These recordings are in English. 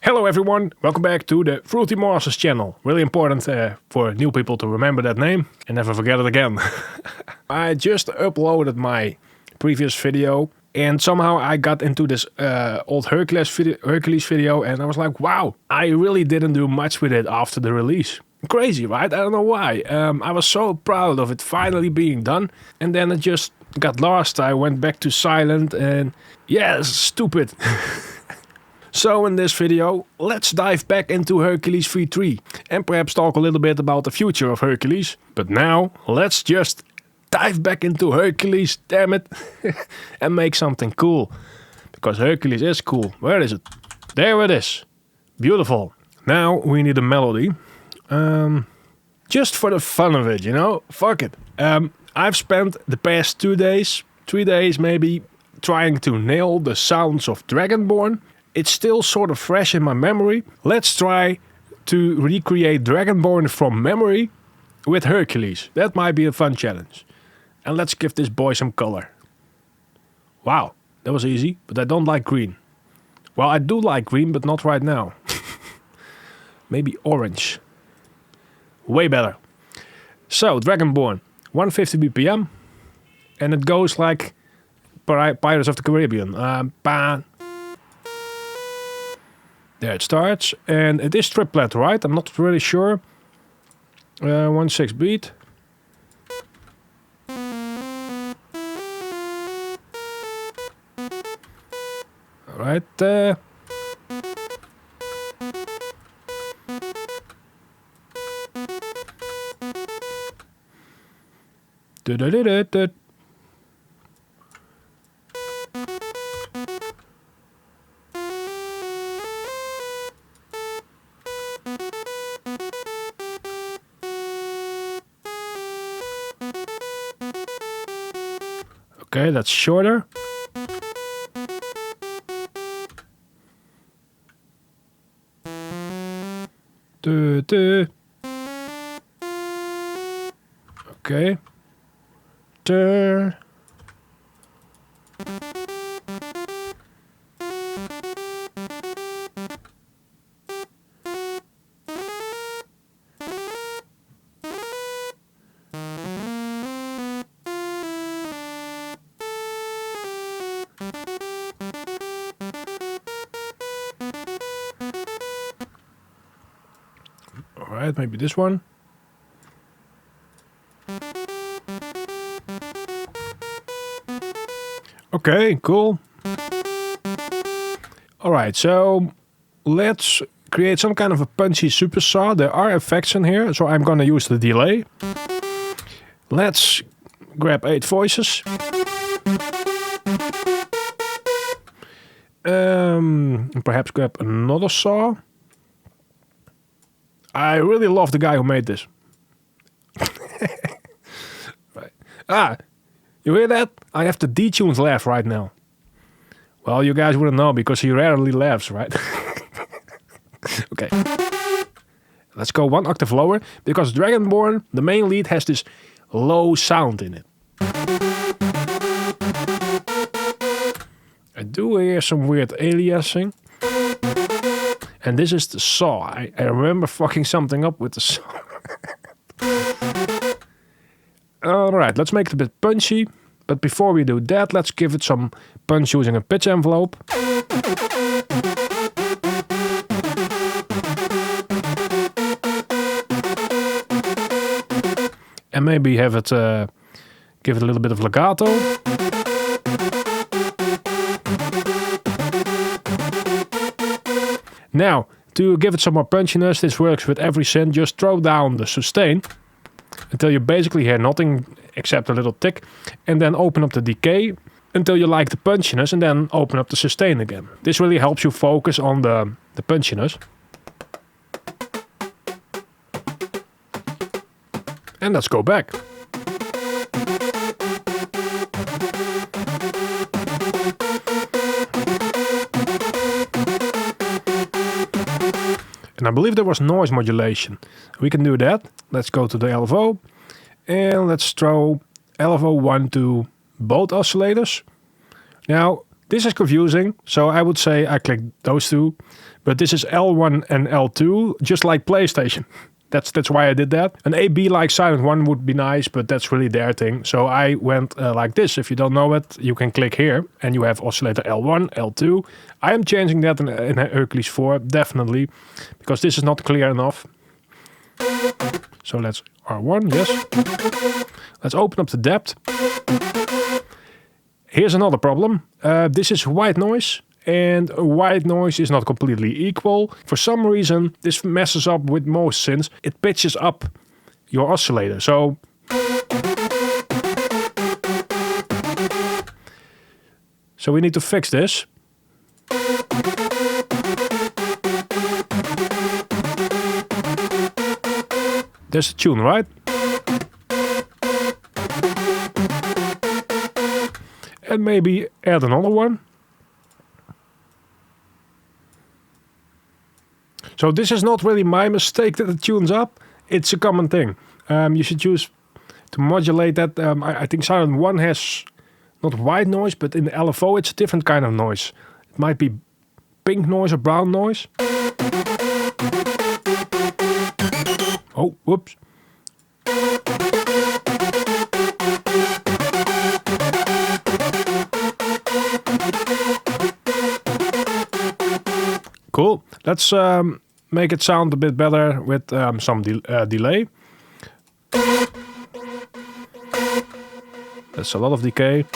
Hello everyone, welcome back to the Fruitymasterz channel. Really important for new people to remember that name and never forget it again. I just uploaded my previous video and somehow I got into this old Hercules video and I was like, wow, I really didn't do much with it after the release. Crazy, right? I don't know why. I was so proud of it finally being done and then it just got lost. I went back to silent and yeah, it's stupid. So in this video, let's dive back into Hercules V3 and perhaps talk a little bit about the future of Hercules. But now, let's just dive back into Hercules, damn it, and make something cool. Because Hercules is cool. Where is it? There it is. Beautiful. Now we need a melody. Just for the fun of it, you know? Fuck it. I've spent the past 2 days, 3 days maybe, trying to nail the sounds of Dragonborn. It's still sort of fresh in my memory. Let's try to recreate Dragonborn from memory with Hercules. That might be a fun challenge. And let's give this boy some color. Wow, that was easy, but I don't like green. Well, I do like green, but not right now. Maybe orange. Way better. So, Dragonborn, 150 BPM. And it goes like Pirates of the Caribbean. There it starts, and it is triplet, right? I'm not really sure. 1/6 beat. All right. Okay, that's shorter. Okay. Alright, maybe this one. Okay, cool. Alright, so let's create some kind of a punchy supersaw. There are effects in here, so I'm gonna use the delay. Let's grab 8 voices. Perhaps grab another saw. I really love the guy who made this. Right. You hear that? I have the detuned laugh right now. Well, you guys wouldn't know because he rarely laughs, right? Okay. Let's go 1 octave lower because Dragonborn, the main lead, has this low sound in it. I do hear some weird aliasing. And this is the saw. I remember fucking something up with the saw. Alright, let's make it a bit punchy. But before we do that, let's give it some punch using a pitch envelope. And maybe have it, give it a little bit of legato. Now, to give it some more punchiness, this works with every synth. Just throw down the sustain until you basically hear nothing except a little tick. And then open up the decay until you like the punchiness and then open up the sustain again. This really helps you focus on the punchiness. And let's go back. And I believe there was noise modulation. We can do that. Let's go to the LFO. And let's throw LFO 1 to both oscillators. Now, This is confusing, so I would say I click those two. But this is L1 and L2, just like PlayStation. That's why I did that. An AB like Silent 1 would be nice, but that's really their thing. So I went like this. If you don't know it, you can click here and you have oscillator L1, L2. I am changing that in Hercules 4, definitely, because this is not clear enough. So let's R1, yes. Let's open up the depth. Here's another problem. This is white noise. And white noise is not completely equal. For some reason, this messes up with most synths. It pitches up your oscillator. So we need to fix this. There's a tune, right? And maybe add another one. So this is not really my mistake that it tunes up. It's a common thing. You should use to modulate that. I think Silent 1 has not white noise, but in the LFO it's a different kind of noise. It might be pink noise or brown noise. Oh, whoops. Cool. Let's make it sound a bit better with some delay. That's a lot of decay.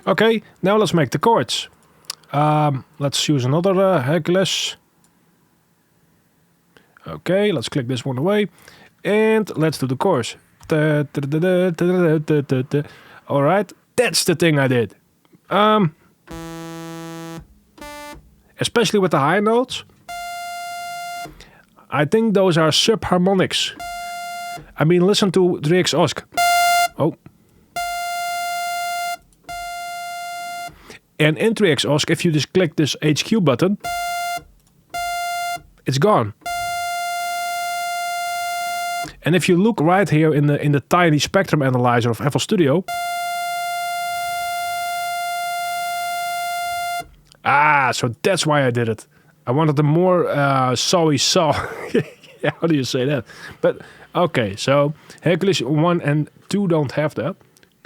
Okay, now let's make the chords. Let's use another Hercules. Okay, let's click this one away. And let's do the chorus. Alright, that's the thing I did. Especially with the high notes. I think those are subharmonics. I mean, listen to Dragonborn Osk. Oh. And in Dragonborn Osk, if you just click this HQ button, it's gone. And if you look right here in the tiny spectrum analyzer of FL Studio, so that's why I did it. I wanted a more sawy saw. Yeah, how do you say that? But okay, so Hercules 1 and 2 don't have that.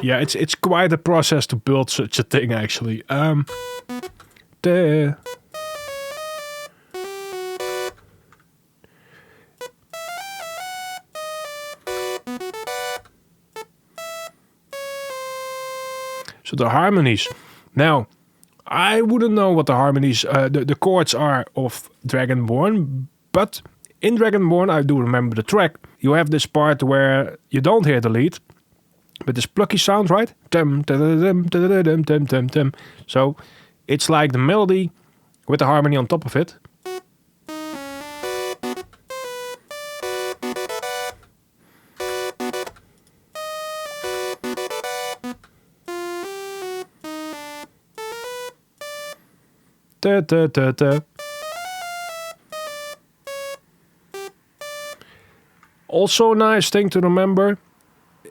Yeah, it's quite a process to build such a thing, actually. So the harmonies. Now, I wouldn't know what the harmonies, the chords are of Dragonborn, but in Dragonborn, I do remember the track. You have this part where you don't hear the lead, but this plucky sound, right? So it's like the melody with the harmony on top of it. Also a nice thing to remember,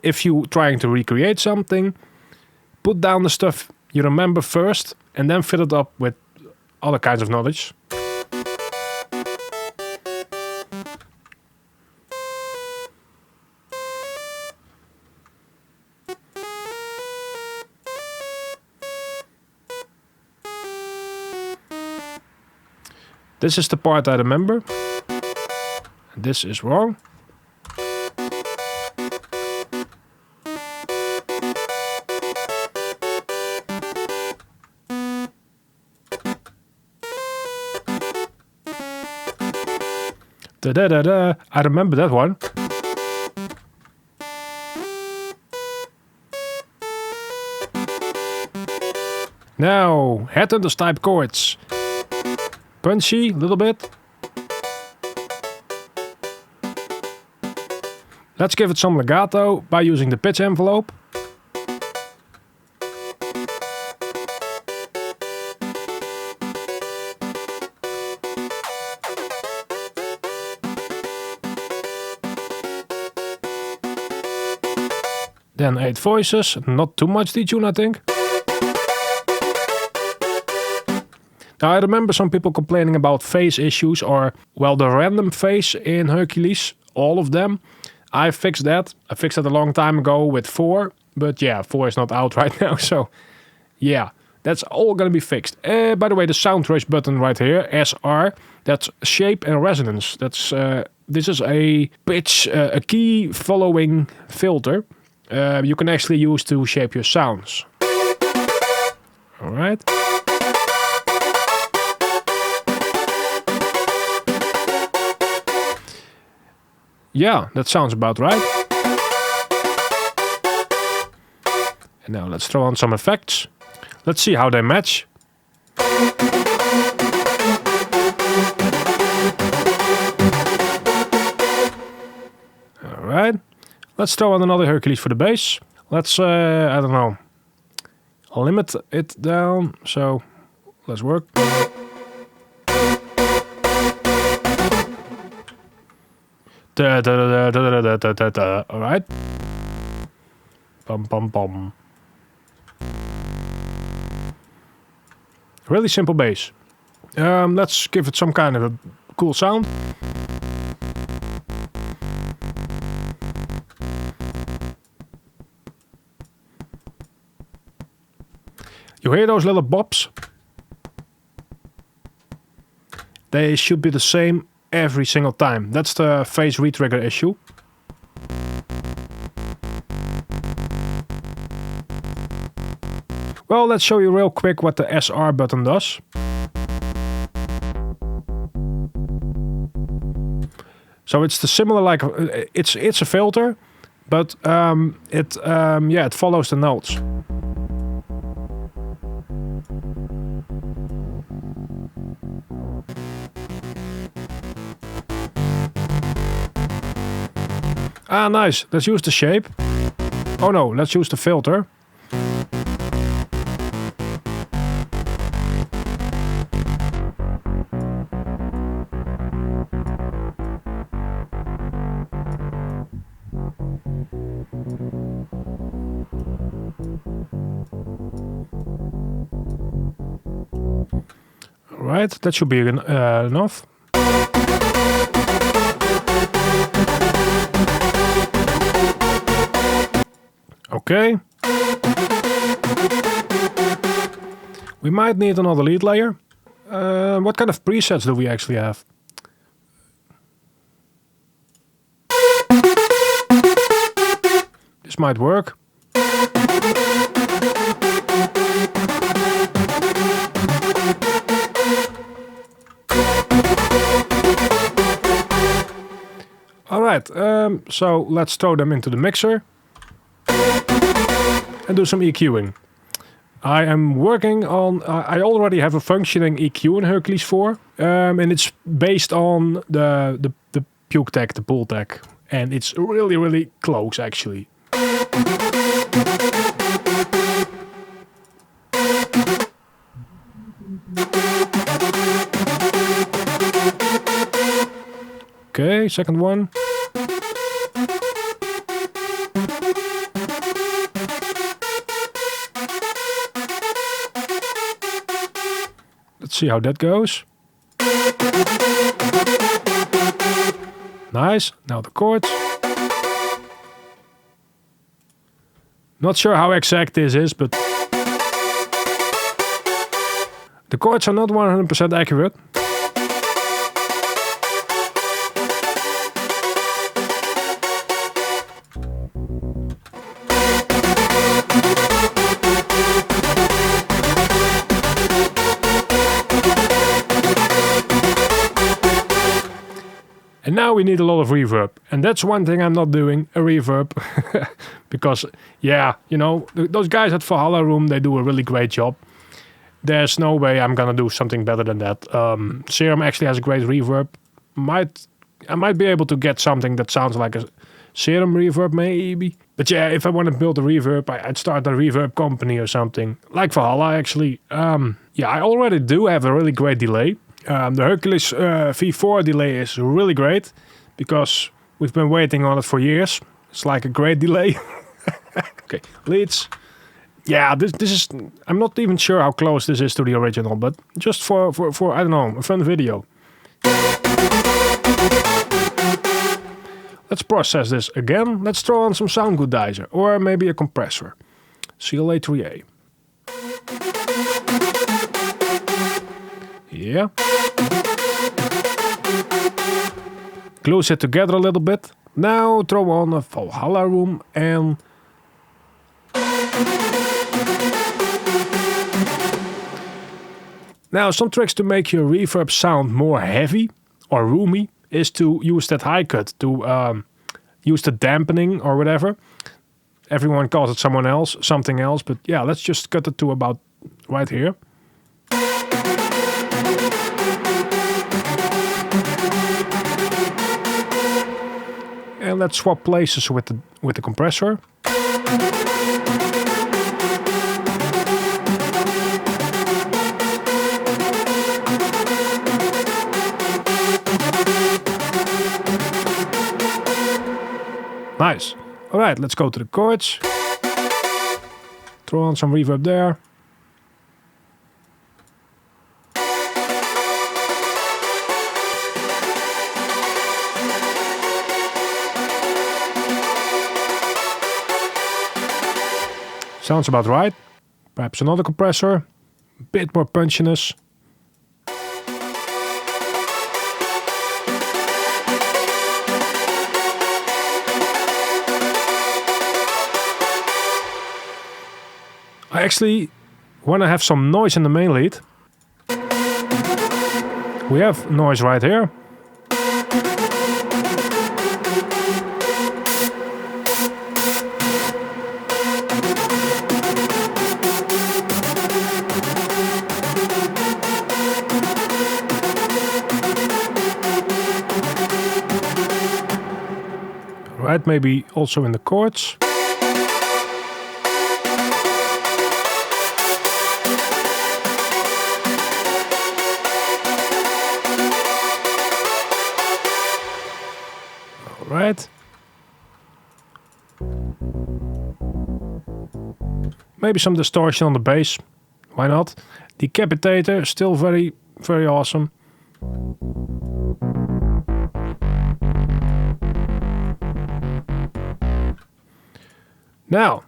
if you're trying to recreate something, put down the stuff you remember first and then fill it up with other kinds of knowledge. This is the part I remember. This is wrong. I remember that one. Now, Headhunterz type chords. Punchy, a little bit. Let's give it some legato by using the pitch envelope. Then 8 voices, not too much detune, I think. Now I remember some people complaining about phase issues or, well, the random phase in Hercules, all of them. I fixed that. I fixed that a long time ago with 4, but yeah, 4 is not out right now, so yeah, that's all gonna be fixed. By the way, the sound trace button right here, SR, that's shape and resonance. That's this is a pitch, a key following filter. You can actually use to shape your sounds. All right. Yeah, that sounds about right. And now let's throw on some effects. Let's see how they match. All right. Let's throw on another Hercules for the bass. Let's, I don't know, limit it down. So let's work. All right. Bum bum bum. Really simple bass. Let's give it some kind of a cool sound. You hear those little bops? They should be the same every single time. That's the phase retrigger issue. Well, let's show you real quick what the SR button does. So it's the similar like it's a filter, but it follows the notes. Ah, nice. Let's use the shape. Oh no, let's use the filter. Alright, that should be enough. Okay. We might need another lead layer. What kind of presets do we actually have? This might work. Alright, so let's throw them into the mixer and do some EQing. I am working on, I already have a functioning EQ in Hercules 4, and it's based on the puke tech, the pull tech, and it's really, really close actually. Okay, second one. Let's see how that goes. Nice. Now the chords. Not sure how exact this is, but the chords are not 100% accurate. And now we need a lot of reverb. And that's one thing I'm not doing, a reverb. Because, yeah, you know, those guys at Valhalla Room, they do a really great job. There's no way I'm gonna do something better than that. Serum actually has a great reverb. I might be able to get something that sounds like a Serum reverb maybe. But yeah, if I want to build a reverb, I'd start a reverb company or something. Like Valhalla actually. Yeah, I already do have a really great delay. The Hercules V3 delay is really great because we've been waiting on it for years. It's like a great delay. Okay, leads. Yeah, this is... I'm not even sure how close this is to the original, but just for I don't know, a fun video. Let's process this again. Let's throw on some sound goodizer or maybe a compressor. CLA3A. Yeah. Glues it together a little bit. Now throw on a Valhalla room and... Now some tricks to make your reverb sound more heavy or roomy is to use that high cut, to use the dampening or whatever. Everyone calls it something else, but yeah, let's just cut it to about right here. And let's swap places with the compressor. Nice. Alright, let's go to the chords. Throw on some reverb there. Sounds about right. Perhaps another compressor. A bit more punchiness. I actually want to have some noise in the main lead. We have noise right here. Right, maybe also in the chords. Right. Maybe some distortion on the bass. Why not? Decapitator, still very, very awesome. Now.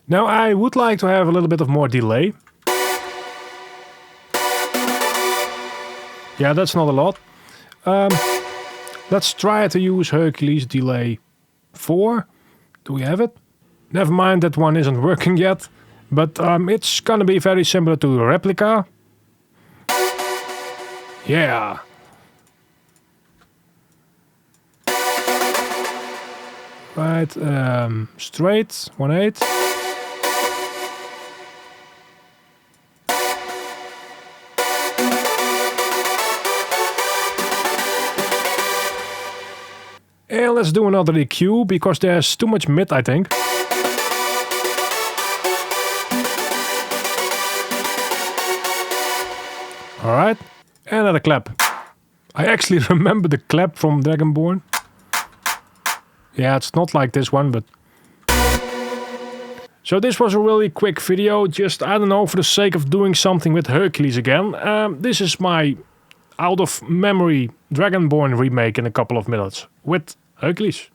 Now I would like to have a little bit of more delay. Yeah, that's not a lot. Let's try to use Hercules Delay 4. Do we have it? Never mind, that one isn't working yet. But it's gonna be very similar to the replica. Yeah. Right, straight, 1/8. And let's do another EQ, because there's too much mid, I think. Alright, and another clap. I actually remember the clap from Dragonborn. Yeah, it's not like this one, but... So this was a really quick video, just, I don't know, for the sake of doing something with Hercules again. This is my out-of-memory Dragonborn remake in a couple of minutes, with Hercules.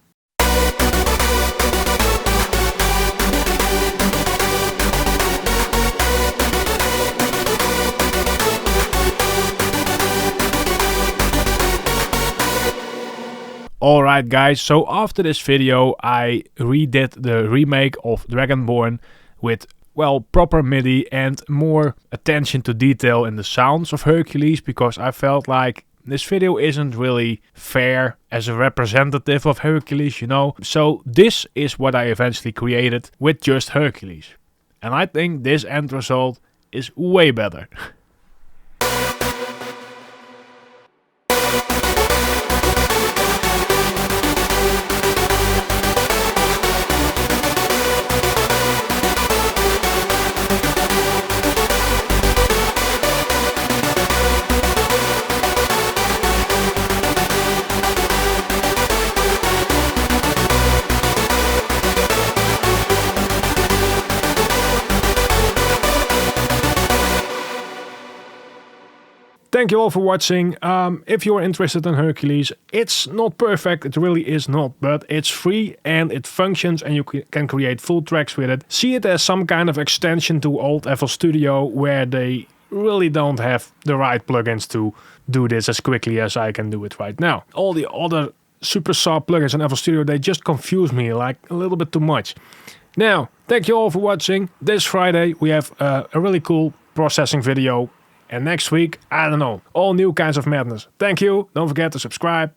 Alright guys, so after this video I redid the remake of Dragonborn with, well, proper MIDI and more attention to detail in the sounds of Hercules, because I felt like This video isn't really fair as a representative of Hercules, you know. So this is what I eventually created with just Hercules. And I think this end result is way better. Thank you all for watching. If you're interested in Hercules, it's not perfect, it really is not, but it's free and it functions and you can create full tracks with it. See it as some kind of extension to old FL Studio where they really don't have the right plugins to do this as quickly as I can do it right now. All the other Supersaw plugins in FL Studio, they just confuse me like a little bit too much. Now, thank you all for watching. This Friday we have a really cool processing video. And next week, I don't know, all new kinds of madness. Thank you. Don't forget to subscribe.